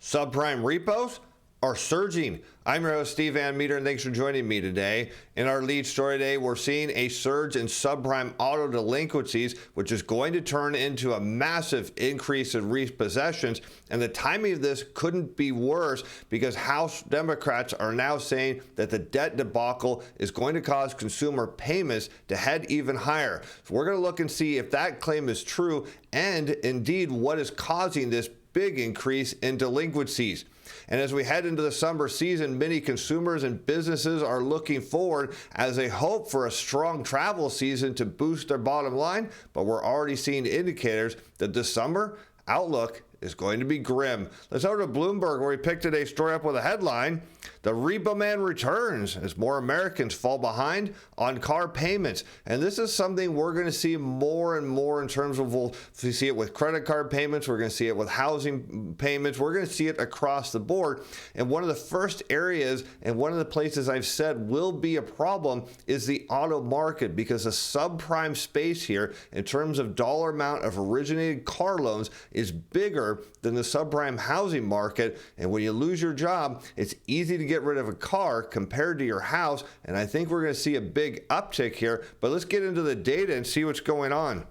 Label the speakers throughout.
Speaker 1: Subprime repos are surging. I'm your host, Steve Van Metre, and thanks for joining me today. In our lead story today, we're seeing a surge in subprime auto delinquencies, which is going to turn into a massive increase in repossessions. And the timing of this couldn't be worse because House Democrats are now saying that the debt debacle is going to cause consumer payments to head even higher. So we're going to look and see if that claim is true and indeed what is causing this big increase in delinquencies. And as we head into the summer season, many consumers and businesses are looking forward as they hope for a strong travel season to boost their bottom line. But we're already seeing indicators that the summer outlook is going to be grim. Let's go to Bloomberg, where we picked today's story up with a headline: "The Repo Man returns as more Americans fall behind on car payments." And this is something we're going to see more and more in terms of, we'll see it with credit card payments, we're going to see it with housing payments, we're going to see it across the board. And one of the first areas and one of the places I've said will be a problem is the auto market, because the subprime space here in terms of dollar amount of originated car loans is bigger than the subprime housing market. And when you lose your job, it's easy to get rid of a car compared to your house. And I think we're going to see a big uptick here. But let's get into the data and see what's going on.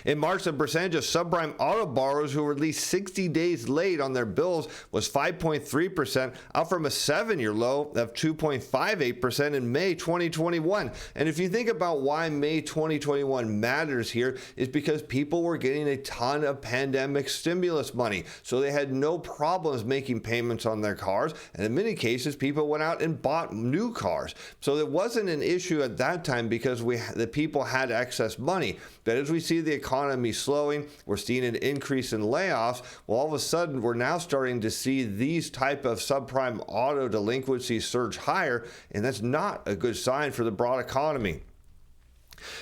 Speaker 1: In March, the percentage of subprime auto borrowers who were at least 60 days late on their bills was 5.3%, up from a 7-year low of 2.58% in May 2021. And if you think about why May 2021 matters here, is because people were getting a ton of pandemic stimulus money. So they had no problems making payments on their cars. And in many cases, people went out and bought new cars. So it wasn't an issue at that time because the people had excess money. But as we see the economy slowing, we're seeing an increase in layoffs. Well, all of a sudden, we're now starting to see these type of subprime auto delinquencies surge higher, and that's not a good sign for the broad economy.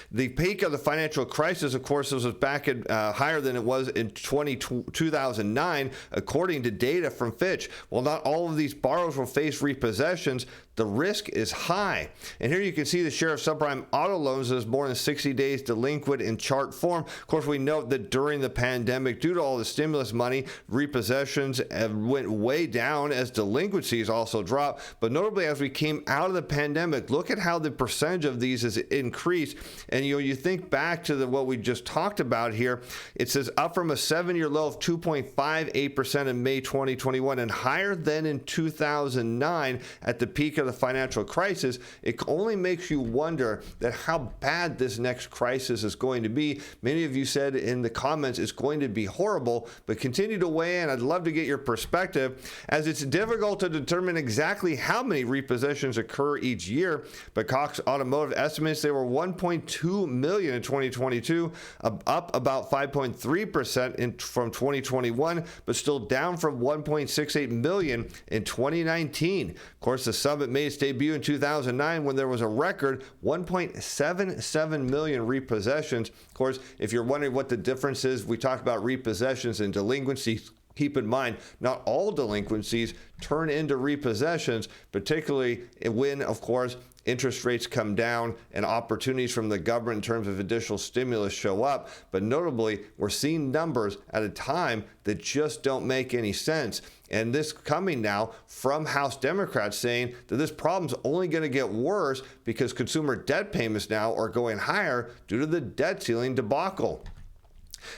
Speaker 1: The peak of the financial crisis, of course, was back at higher than it was in 2009, according to data from Fitch. While not all of these borrowers will face repossessions, the risk is high. And here you can see the share of subprime auto loans is more than 60 days delinquent in chart form. Of course, we note that during the pandemic, due to all the stimulus money, repossessions went way down as delinquencies also dropped. But notably, as we came out of the pandemic, look at how the percentage of these has increased. And you think back to what we just talked about here. It says up from a 7-year low of 2.58% in May 2021 and higher than in 2009 at the peak of the financial crisis. It only makes you wonder that how bad this next crisis is going to be. Many of you said in the comments it's going to be horrible, but continue to weigh in. I'd love to get your perspective, as it's difficult to determine exactly how many repossessions occur each year. But Cox Automotive estimates they were 1.2 million in 2022, up about 5.3% from 2021, but still down from 1.68 million in 2019. Of course, the Summit made its debut in 2009 when there was a record 1.77 million repossessions. Of course, if you're wondering what the difference is, we talked about repossessions and delinquencies. Keep in mind, not all delinquencies turn into repossessions, particularly when, of course, interest rates come down and opportunities from the government in terms of additional stimulus show up. But notably, we're seeing numbers at a time that just don't make any sense. And this coming now from House Democrats saying that this problem's only going to get worse because consumer debt payments now are going higher due to the debt ceiling debacle.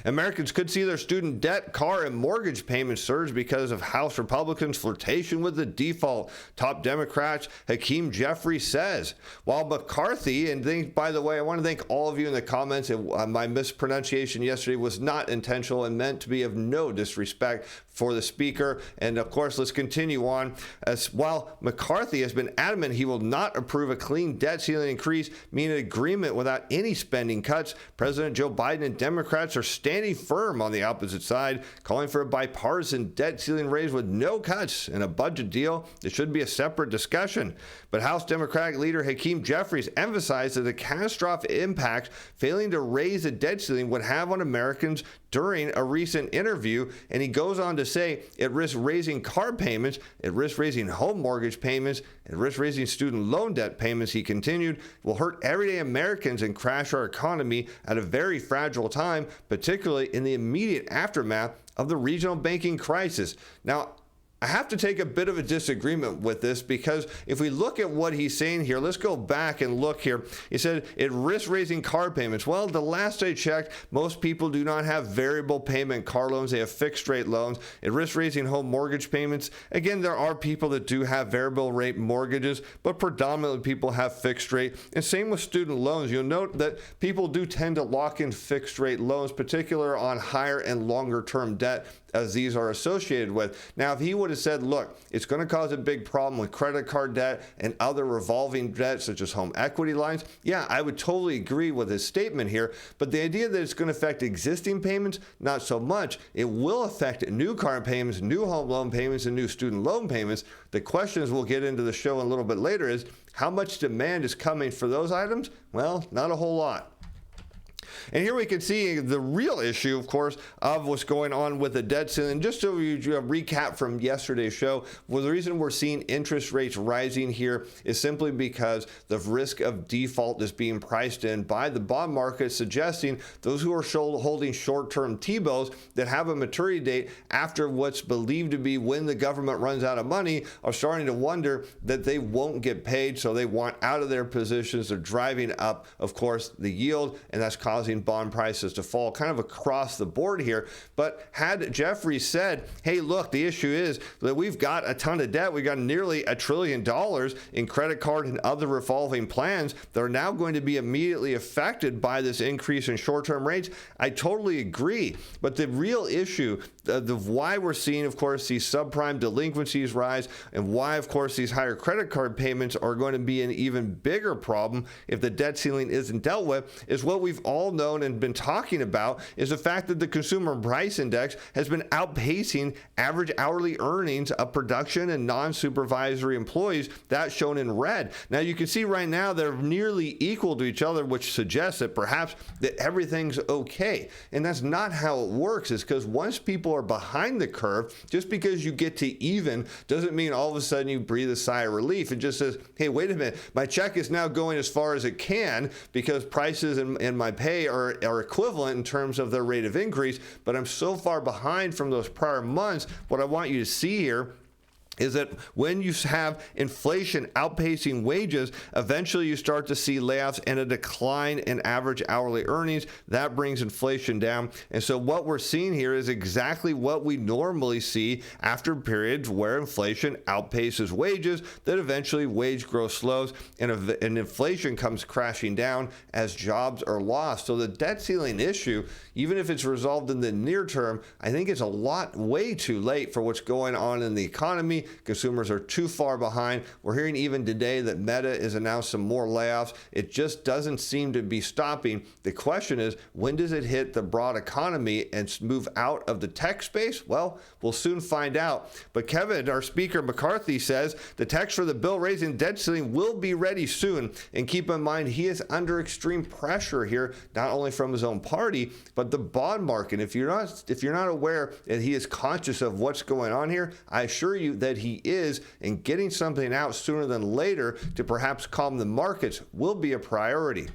Speaker 1: Americans could see their student debt, car, and mortgage payments surge because of House Republicans' flirtation with the default. Top Democrat Hakeem Jeffries says. While McCarthy, and by the way, I want to thank all of you in the comments. My mispronunciation yesterday was not intentional and meant to be of no disrespect for the speaker. And of course, let's continue on. As while McCarthy has been adamant he will not approve a clean debt ceiling increase, meaning an agreement without any spending cuts, President Joe Biden and Democrats are standing firm on the opposite side, calling for a bipartisan debt ceiling raise with no cuts and a budget deal that should be a separate discussion. But House Democratic leader Hakeem Jeffries emphasized that the catastrophic impact failing to raise the debt ceiling would have on Americans during a recent interview. And he goes on to say it risks raising car payments, it risks raising home mortgage payments, it risks raising student loan debt payments. He continued, will hurt everyday Americans and crash our economy at a very fragile time, particularly in the immediate aftermath of the regional banking crisis. Now, I have to take a bit of a disagreement with this, because if we look at what he's saying here, let's go back and look here. He said it risks raising car payments. Well, the last I checked, most people do not have variable payment car loans. They have fixed rate loans. It risks raising home mortgage payments. Again, there are people that do have variable rate mortgages, but predominantly people have fixed rate. And same with student loans. You'll note that people do tend to lock in fixed rate loans, particularly on higher and longer term debt, as these are associated with. Now, if he would have said, look, it's going to cause a big problem with credit card debt and other revolving debt, such as home equity lines, yeah, I would totally agree with his statement here. But the idea that it's going to affect existing payments, not so much. It will affect new car payments, new home loan payments, and new student loan payments. The questions we'll get into the show a little bit later is, how much demand is coming for those items? Well, not a whole lot. And here we can see the real issue, of course, of what's going on with the debt ceiling. Just so you recap from yesterday's show, well, the reason we're seeing interest rates rising here is simply because the risk of default is being priced in by the bond market, suggesting those who are holding short-term T-bills that have a maturity date after what's believed to be when the government runs out of money are starting to wonder that they won't get paid, so they want out of their positions. They're driving up, of course, the yield, and that's causing bond prices to fall kind of across the board here. But had Jeffrey said, hey, look, the issue is that we've got a ton of debt. We've got nearly $1 trillion in credit card and other revolving plans that are now going to be immediately affected by this increase in short-term rates, I totally agree. But the real issue of why we're seeing, of course, these subprime delinquencies rise, and why, of course, these higher credit card payments are going to be an even bigger problem if the debt ceiling isn't dealt with, is what we've all known and been talking about, is the fact that the consumer price index has been outpacing average hourly earnings of production and non-supervisory employees. That's shown in red. Now you can see right now they're nearly equal to each other, which suggests that perhaps that everything's okay. And that's not how it works. Is because once people are behind the curve, just because you get to even doesn't mean all of a sudden you breathe a sigh of relief. It just says, hey, wait a minute, my check is now going as far as it can because prices and my pay are equivalent in terms of their rate of increase, but I'm so far behind from those prior months. What I want you to see here is that when you have inflation outpacing wages, eventually you start to see layoffs and a decline in average hourly earnings. That brings inflation down. And so what we're seeing here is exactly what we normally see after periods where inflation outpaces wages, that eventually wage growth slows and inflation comes crashing down as jobs are lost. So the debt ceiling issue, even if it's resolved in the near term, I think it's way too late for what's going on in the economy. Consumers are too far behind. We're hearing even today that Metre has announced some more layoffs. It just doesn't seem to be stopping. The question is, when does it hit the broad economy and move out of the tech space? Well, we'll soon find out. But Kevin, our speaker, McCarthy, says the text for the bill raising debt ceiling will be ready soon. And keep in mind, he is under extreme pressure here, not only from his own party, but the bond market. If you're not aware that he is conscious of what's going on here, I assure you that he is, and getting something out sooner than later to perhaps calm the markets will be a priority.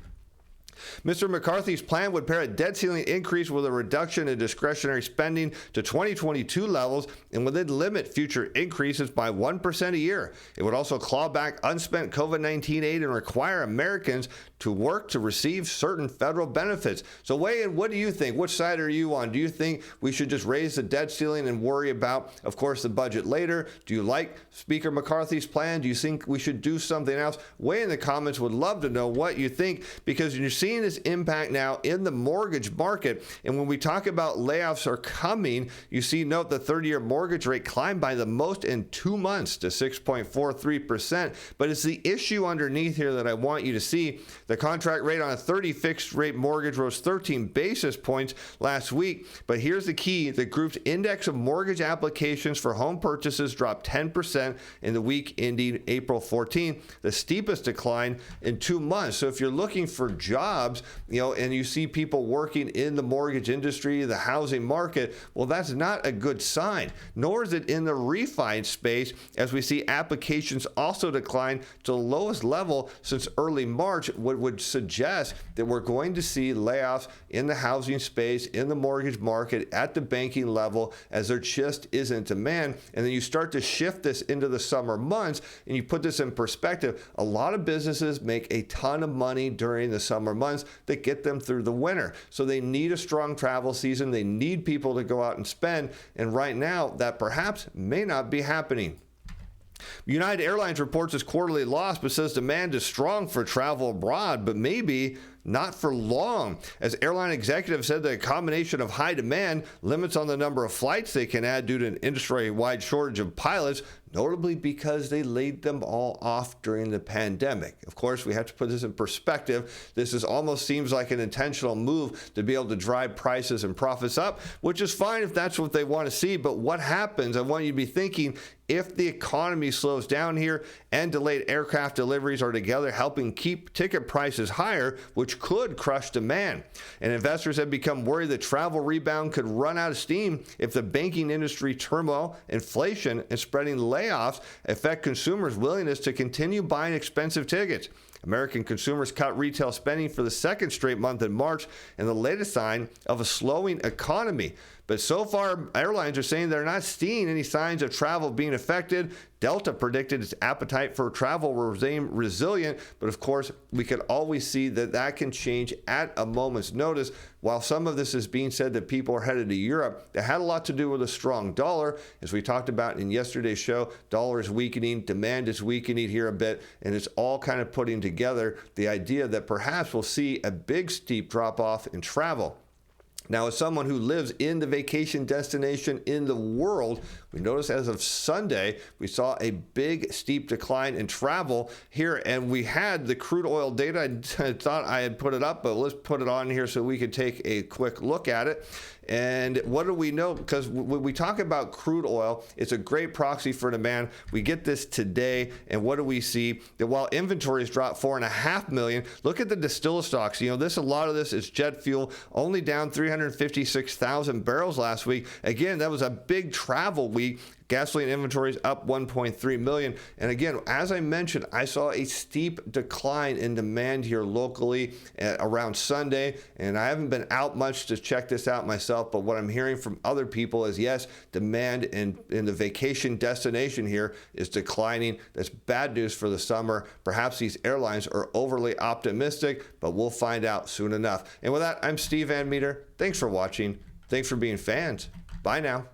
Speaker 1: Mr. McCarthy's plan would pair a debt ceiling increase with a reduction in discretionary spending to 2022 levels and would then limit future increases by 1% a year. It would also claw back unspent COVID-19 aid and require Americans to work to receive certain federal benefits. So weigh in, what do you think? Which side are you on? Do you think we should just raise the debt ceiling and worry about, of course, the budget later? Do you like Speaker McCarthy's plan? Do you think we should do something else? Weigh in the comments. Would love to know what you think, because you're seeing this impact now in the mortgage market. And when we talk about layoffs are coming, you see, note the 30-year mortgage rate climbed by the most in 2 months to 6.43%. But it's the issue underneath here that I want you to see. The contract rate on a 30 fixed rate mortgage rose 13 basis points last week. But here's the key. The group's index of mortgage applications for home purchases dropped 10% in the week ending April 14, the steepest decline in 2 months. So if you're looking for jobs, jobs, and you see people working in the mortgage industry, the housing market, well, that's not a good sign. Nor is it in the refi space, as we see applications also decline to the lowest level since early March, what would suggest that we're going to see layoffs in the housing space, in the mortgage market, at the banking level, as there just isn't demand. And then you start to shift this into the summer months, and you put this in perspective. A lot of businesses make a ton of money during the summer months that get them through the winter. So they need a strong travel season. They need people to go out and spend. And right now, that perhaps may not be happening. United Airlines reports its quarterly loss, but says demand is strong for travel abroad, but maybe not for long. As airline executives said that a combination of high demand, limits on the number of flights they can add due to an industry-wide shortage of pilots, notably because they laid them all off during the pandemic. Of course, we have to put this in perspective. This almost seems like an intentional move to be able to drive prices and profits up, which is fine if that's what they want to see. But what happens, I want you to be thinking, if the economy slows down here and delayed aircraft deliveries are together helping keep ticket prices higher, which could crush demand. And investors have become worried that travel rebound could run out of steam if the banking industry turmoil, inflation, and spreading layoffs affect consumers' willingness to continue buying expensive tickets. American consumers cut retail spending for the second straight month in March, and the latest sign of a slowing economy. But so far, airlines are saying they're not seeing any signs of travel being affected. Delta predicted its appetite for travel will remain resilient, but of course, we could always see that that can change at a moment's notice. While some of this is being said that people are headed to Europe, that had a lot to do with a strong dollar. As we talked about in yesterday's show, dollar is weakening, demand is weakening here a bit, and it's all kind of putting together the idea that perhaps we'll see a big steep drop off in travel. Now, as someone who lives in the vacation destination in the world, we noticed as of Sunday, we saw a big steep decline in travel here, and we had the crude oil data. I thought I had put it up, but let's put it on here so we could take a quick look at it. And what do we know? Because when we talk about crude oil, it's a great proxy for demand. We get this today, and what do we see? That while inventories dropped 4.5 million, look at the distiller stocks. A lot of this is jet fuel, only down 356,000 barrels last week. Again, that was a big travel week. Gasoline inventories up 1.3 million. And again, as I mentioned, I saw a steep decline in demand here locally around Sunday. And I haven't been out much to check this out myself, but what I'm hearing from other people is, yes, demand in the vacation destination here is declining. That's bad news for the summer. Perhaps these airlines are overly optimistic, but we'll find out soon enough. And with that, I'm Steve Van Metre. Thanks for watching. Thanks for being fans. Bye now.